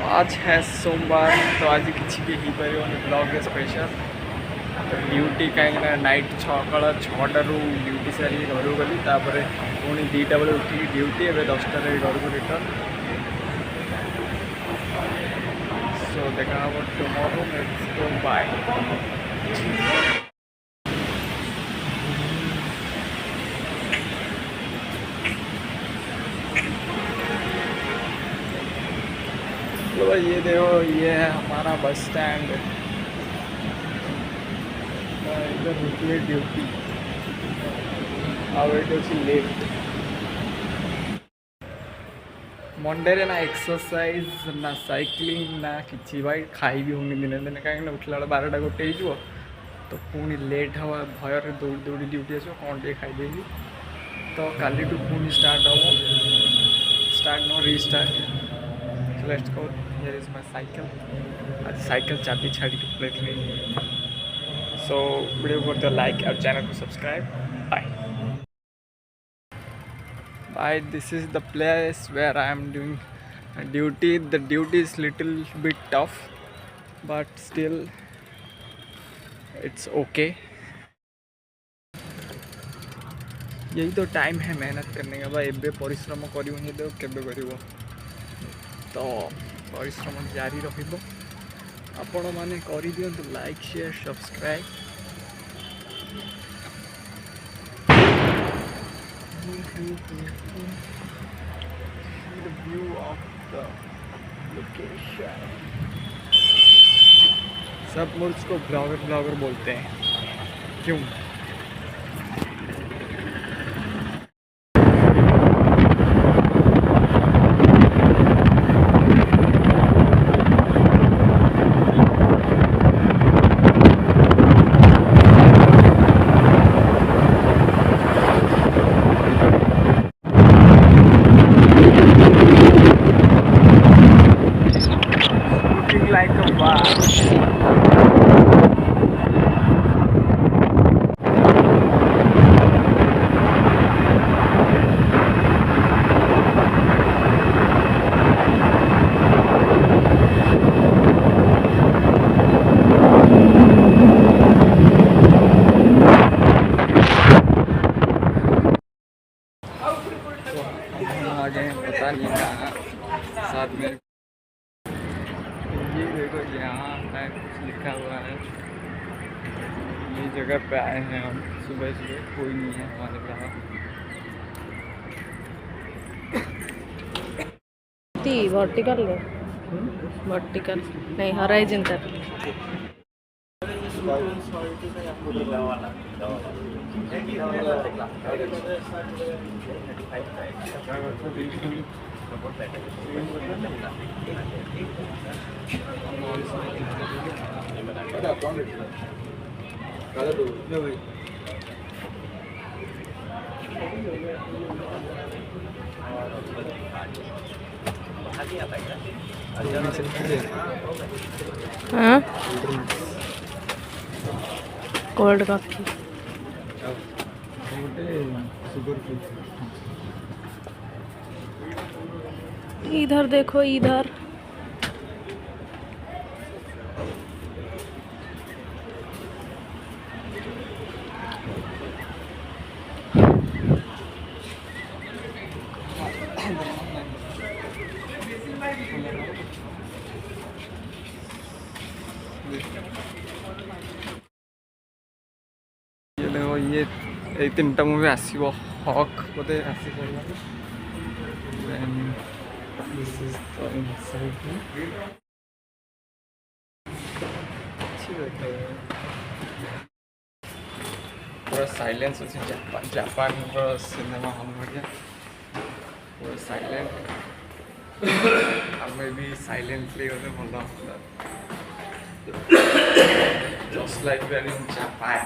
आज है सोमवार तो आज किसी भी हो पार ब्लॉग स्पेशल तो ड्यूटी कहीं नाइट सकाल 6टारू ड्यूटी सारी घर गली पुणी 2टा बेले उठिक ड्यूटी एवं 10टार घर को रिटर्न सो देखा टुमरो लेट्स गो बाय। तो ये देखो ये है हमारा बस स्टैंड। इधर होती है ड्यूटी लेट मंडे रे ना एक्सरसाइज ना साइक्लिंग ना कि भाई खाई भी होनी दिन दिन कहीं उठला 12टा 1 हो तो पुणी लेट हवा भय दौड़ी दौड़ी ड्यूटी आस कौन टे खाईदे तो काली पुणी स्टार्ट हम start no restart. Let's go here is my cycle. आज साइकिल चाबी छाड़ी के प्लेट नहीं सो वीडियो को लाइक और चैनल को subscribe. Bye bye. This is the place where I am doing duty. The duty is little bit tough but still it's okay. यही तो टाइम है मेहनत करने का भाई। एबे परिश्रम करूँ तो केबे करिवो तो परिश्रम जारी रहिबो। आपण माने करि दियंतु like share subscribe. The view of the location। सब मुझको ब्लॉगर बोलते हैं क्यों? Like a boss। आगे पता नहीं कहाँ साथ में ये देखो यहाँ है कुछ लिखा हुआ है। ये जगह पे आए हैं हम सुबह सुबह कोई नहीं है हमारे पास। वर्टिकल वर्टिकल नहीं हॉराइजॉन्टल। हाँ कोल्ड कॉफी इधर देखो इधर ये देखो ये 3टा मूवी आसो हक बोधे आस पूरा साइलेंस अच्छे जापान सिनेमा हॉल भरिया पूरा साइलेंट। आम भी साइलेंटली गले भल just like we are in Japan.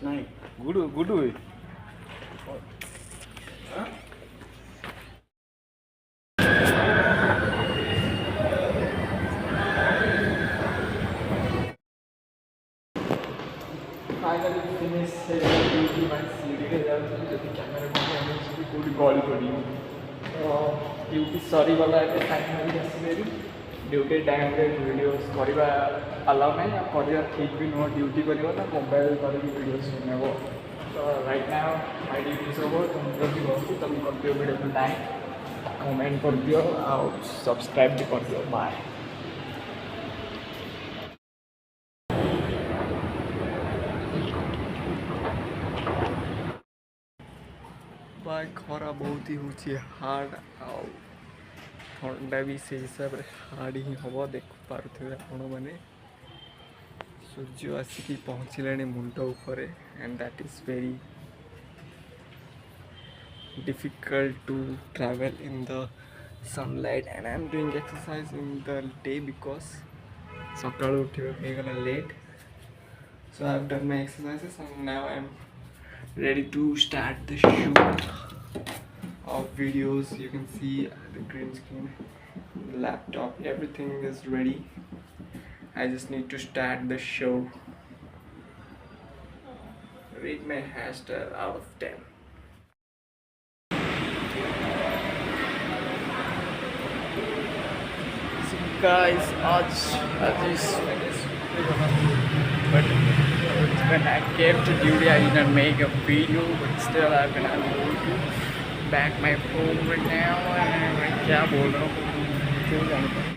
नहीं गुडू गुडू फाइनली फिनिश ड्यूटी मैं सीढ़ी जाऊँ जब कैमेरा कोई गली पड़ी ड्यूटी सरीगला फाइनाली आसमेरी ड्यूटी टाइम भिडियोस करवा अलाउ नहीं करवा ठीक भी नुह ड्यूटी कर मोबाइल कर भिडियोस बनेब तो राइट नाउ माय ड्यूटी सब तुम जब बस तुम कर दियो वीडियो को लाइक कमेंट कर दियो और सब्सक्राइब भी कर दियो बाय बाय खरा बहुत ही हूँ हार्ड आउ ठंडा भी से हिसाब से हार्ड ही हम देख पारे आपण मैंने सूर्य आसिक पहुँचले मुंड उपर and that is very difficult to travel in the sunlight and I'm doing exercise in the day because sakalu uthigala late so I've done my exercises and now I'm ready to start the shoot of videos. You can see the green screen, the laptop, everything is ready. I just need to start the show. Rate my hairstyle out of 10. Guys, आज is but when I came to duty I didn't make a video but still I'm going to back my phone right now and क्या बोल रहा हूँ क्यों जानता